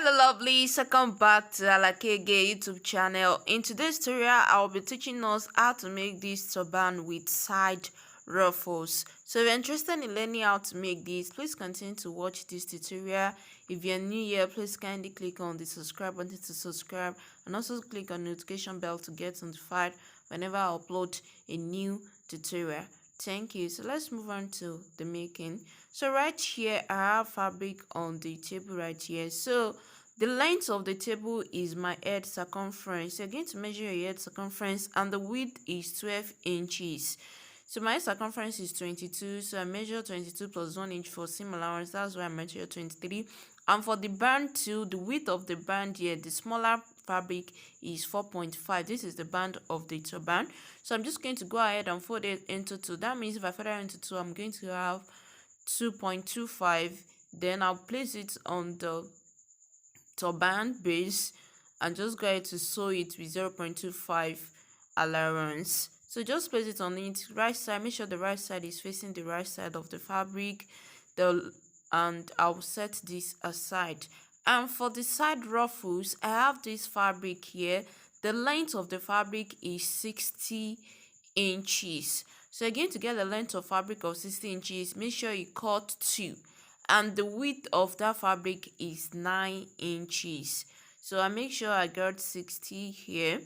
Hello lovelies, welcome back to Alakege YouTube channel. In today's tutorial, I'll be teaching us how to make this turban with side ruffles. So if you're interested in learning how to make this, please continue to watch this tutorial. If you're new here, please kindly click on the subscribe button to subscribe and also click on the notification bell to get notified whenever I upload a new tutorial. Thank you. So let's move on to the making. So right here I have fabric on the table right here. So the length of the table is my head circumference. You're going to measure your head circumference and the width is 12 inches. So my circumference is 22, so I measure 22 plus 1 inch for seam allowance. That's why I measure 23. And for the band too, the width of the band here, the smaller fabric is 4.5. This is the band of the turban. So I'm just going to go ahead and fold it into 2. That means if I fold it into 2, I'm going to have 2.25. Then I'll place it on the turban base and just go ahead to sew it with 0.25 allowance. So just place it on it right side. Make sure the right side is facing the right side of the fabric. And I'll set this aside. And for the side ruffles, I have this fabric here. The length of the fabric is 60 inches. So again, to get the length of fabric of 60 inches, make sure you cut 2. And the width of that fabric is 9 inches. So I make sure I got 60 here.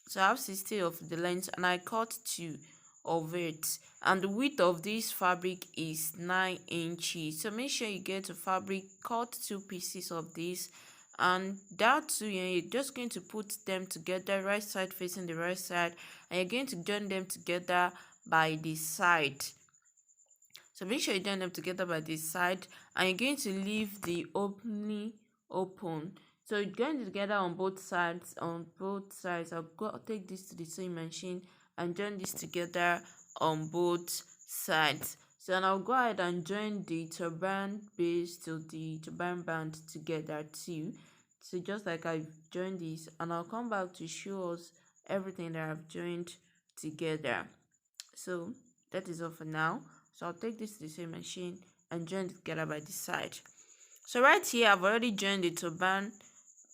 So I have 60 of the length and I cut 2 of it. And the width of this fabric is 9 inches. So make sure you get the fabric, cut 2 pieces of this. And that too, you're just going to put them together, right side facing the right side. And you're going to join them together by the side. So make sure you join them together by this side. And you're going to leave the opening open. So you're going together on both sides. I'll go take this to the sewing machine and join this together on both sides. So now I'll go ahead and join the turban base to the turban band together too. So just like I've joined this, and I'll come back to show us everything that I've joined together. So that is all for now. So I'll take this to the sewing machine and join it together by the side. So right here I've already joined the turban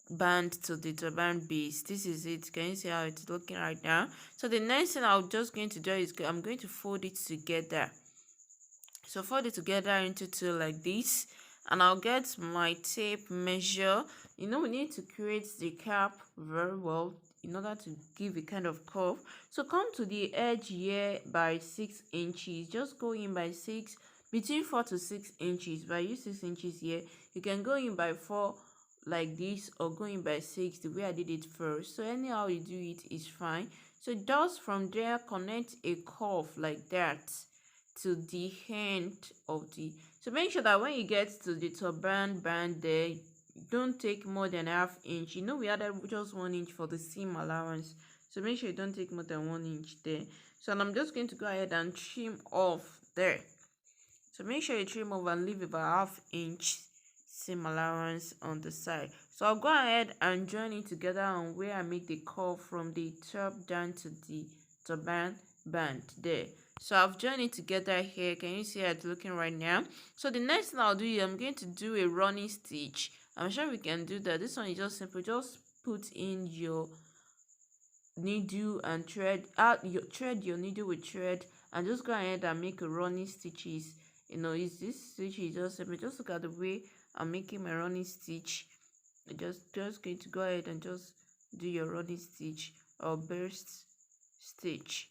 band to the turban base. This is it. Can you see how it's looking right now? So the next thing I'm just going to do is I'm going to fold it together. So fold it together into 2 like this, and I'll get my tape measure. We need to create the cap very well in order to give a kind of curve. So come to the edge here by 6 inches. Just go in by 6, between 4 to 6 inches. If I use 6 inches here, you can go in by 4 like this, or going by 6 the way I did it first. So anyhow you do it is fine. So just from there, connect a curve like that to the end of the. So make sure that when you get to the turban band there, don't take more than ½ inch. We added just 1 inch for the seam allowance, so make sure you don't take more than 1 inch there. So I'm just going to go ahead and trim off there. So make sure you trim off and leave about ½ inch seam allowance on the side. So I'll go ahead and join it together on where I make the curve from the top down to the turban band there. So I've joined it together here. Can you see how it's looking right now? So the next thing I'll do is I'm going to do a running stitch. I'm sure we can do that. This one is just simple. Just put in your needle and thread. Your needle with thread and just go ahead and make a running stitches. Is this stitch is just simple. Just look at the way I'm making my running stitch. Just going to go ahead and just do your running stitch or burst stitch.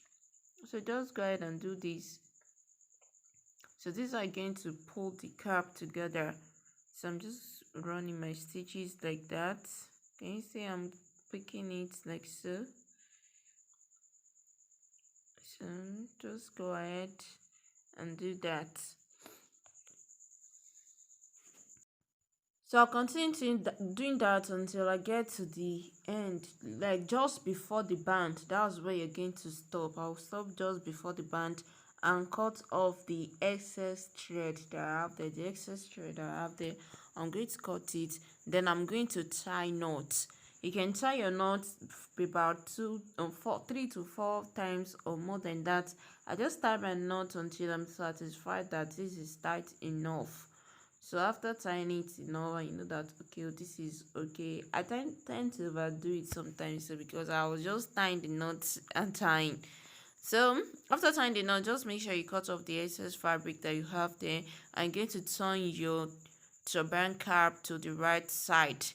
So just go ahead and do this. So these are going to pull the cap together. So I'm just running my stitches like that. Can you see I'm picking it like so? So just go ahead and do that. So I'll continue doing that until I get to the end, like just before the band. That's where you're going to stop. I'll stop just before the band and cut off the excess thread that I have there. The excess thread that I have there, I'm going to cut it. Then I'm going to tie knots. You can tie your knots about 3 to 4 times or more than that. I just tie my knot until I'm satisfied that this is tight enough. So after tying it, and you know that okay, this is okay. I tend to overdo it sometimes, so because I was just tying the knots and tying. So after tying the knot, just make sure you cut off the excess fabric that you have there. I'm going to turn your turban cap to the right side,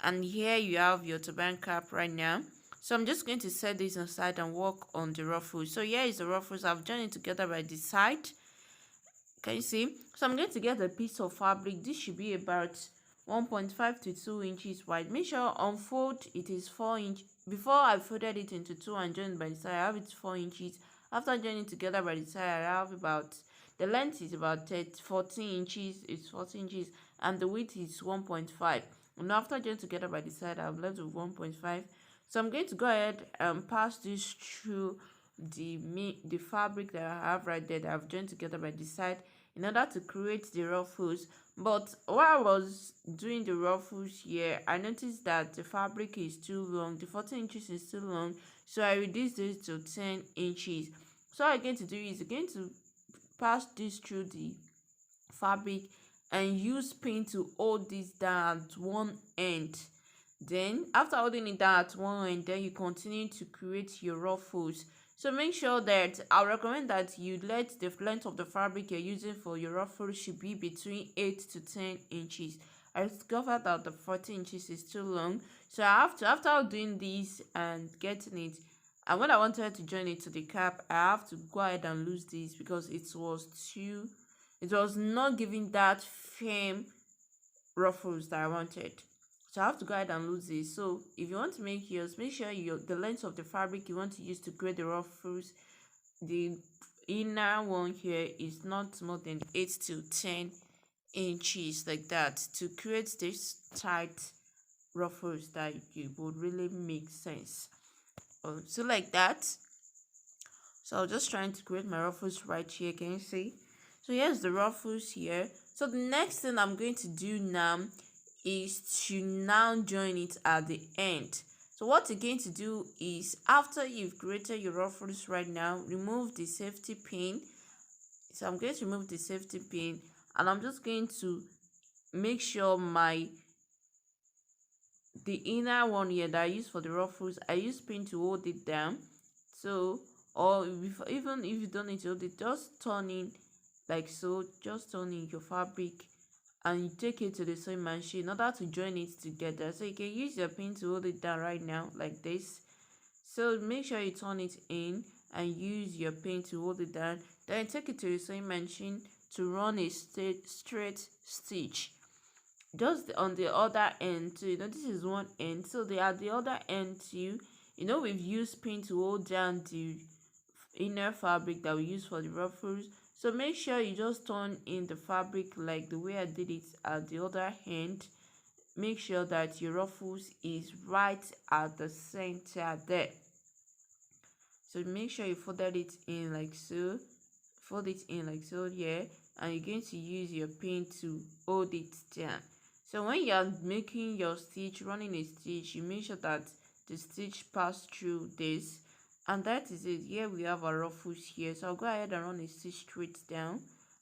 and here you have your turban cap right now. So I'm just going to set this aside and work on the ruffles. So here is the ruffles. I've joined it together by the side. Can you see? So I'm going to get a piece of fabric. This should be about 1.5 to 2 inches wide. Make sure unfold it is 4 inch. Before I folded it into two and joined by the side, I have it 4 inches. After joining together by the side, I have about, the length is about 14 inches. It's 14 inches and the width is 1.5. And after joining together by the side, I've left with 1.5. So I'm going to go ahead and pass this through the fabric that I have right there that I've joined together by the side in order to create the ruffles. But while I was doing the ruffles here, I noticed that the fabric is too long. The 14 inches is too long, so I reduced this to 10 inches. So what I'm going to do is I'm going to pass this through the fabric and use pin to hold this down at one end. Then after holding it down at one end, then you continue to create your ruffles. So make sure that I recommend that you let the length of the fabric you're using for your ruffles should be between 8 to 10 inches. I discovered that the 14 inches is too long, so I have to, after doing this and getting it, and when I wanted to join it to the cap, I have to go ahead and lose this because it was not giving that firm ruffles that I wanted. So I have to go ahead and lose this. So if you want to make yours, make sure the length of the fabric you want to use to create the ruffles, the inner one here is not more than 8 to 10 inches, like that, to create this tight ruffles that you would really make sense. So like that. So I'm just trying to create my ruffles right here. Can you see? So here's the ruffles here. So the next thing I'm going to do now is to now join it at the end. So what you're going to do is, after you've created your ruffles right now, remove the safety pin. So I'm going to remove the safety pin, and I'm just going to make sure the inner one here that I use for the ruffles, I use pin to hold it down. So, or even if you don't need to hold it, just turn in like so. Just turn in your fabric and you take it to the sewing machine in order to join it together. So you can use your pin to hold it down right now like this. So make sure you turn it in and use your pin to hold it down. Then take it to the sewing machine to run a straight stitch. Just on the other end too. This is one end, so they are the other end too. We've used pin to hold down the inner fabric that we use for the ruffles. So make sure you just turn in the fabric like the way I did it at the other hand. Make sure that your ruffles is right at the center there. So make sure you folded it in like so. Fold it in like so here, and you're going to use your pin to hold it down. So when you are making your stitch, running a stitch, you make sure that the stitch pass through this. And that is it. Here we have our ruffles here. So I'll go ahead and run a stitch straight down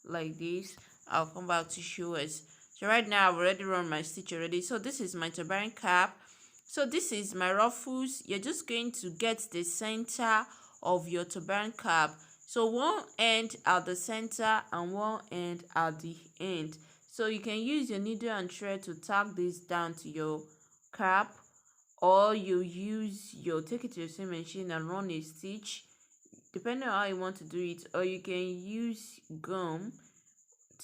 like this. I'll come back to show us. So right now I've already run my stitch already. So this is my turban cap. So this is my ruffles. You're just going to get the center of your turban cap. So one end at the center and one end at the end. So you can use your needle and thread to tack this down to your cap, or you take it to your sewing machine and run a stitch depending on how you want to do it, or you can use gum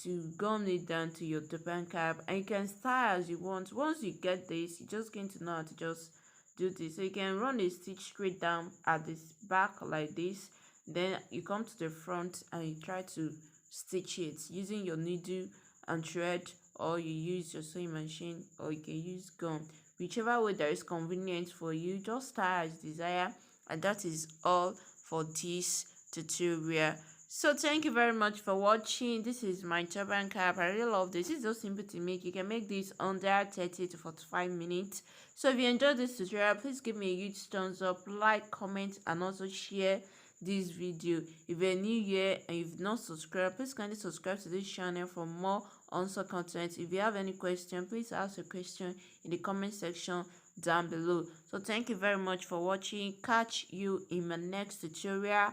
to gum it down to your turban cap, and you can style as you want. Once you get this, you're just going to know how to just do this. So you can run a stitch straight down at this back like this, then you come to the front and you try to stitch it using your needle and thread, or you use your sewing machine, or you can use gum. Whichever way that is convenient for you, just style as desire. And that is all for this tutorial. So thank you very much for watching. This is my turban cap. I really love this. It's so simple to make. You can make this under 30 to 45 minutes. So if you enjoyed this tutorial, please give me a huge thumbs up, like, comment, and also share this video. If you're new here and you've not subscribed, please kindly subscribe to this channel for more answer content. If you have any question, please ask a question in the comment section down below. So thank you very much for watching. Catch you in my next tutorial.